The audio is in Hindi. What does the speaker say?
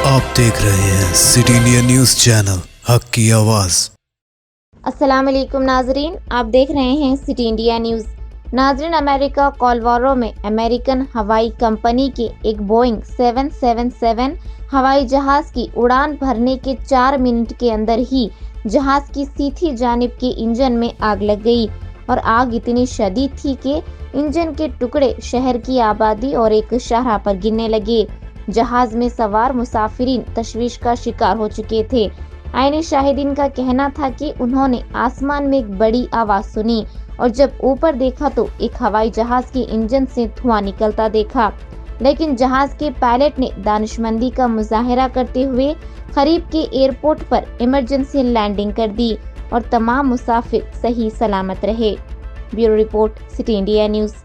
आप देख रहे हैं सिटी इंडिया न्यूज़ चैनल, हक की आवाज़। अस्सलाम वालेकुम नाजरीन, आप देख रहे हैं सिटी इंडिया न्यूज़। नाजरीन, अमेरिका कोलोराडो में अमेरिकन हवाई कंपनी के एक बोइंग 777 हवाई जहाज़ की उड़ान भरने के 4 मिनट के अंदर ही जहाज़ की सीधी जानिब के इंजन में आग लग गई और आग इतनी शदीद थी कि इंजन के टुकड़े शहर की आबादी और एक शाहराह पर गिरने लगे। जहाज में सवार मुसाफिरीन तशवीश का शिकार हो चुके थे। आईनी शाहिदीन का कहना था कि उन्होंने आसमान में एक बड़ी आवाज सुनी और जब ऊपर देखा तो एक हवाई जहाज के इंजन से धुआं निकलता देखा, लेकिन जहाज के पायलट ने दानिशमंदी का मुजाहिरा करते हुए करीब के एयरपोर्ट पर इमरजेंसी लैंडिंग कर दी और तमाम मुसाफिर सही सलामत रहे। Bureau report, city India news.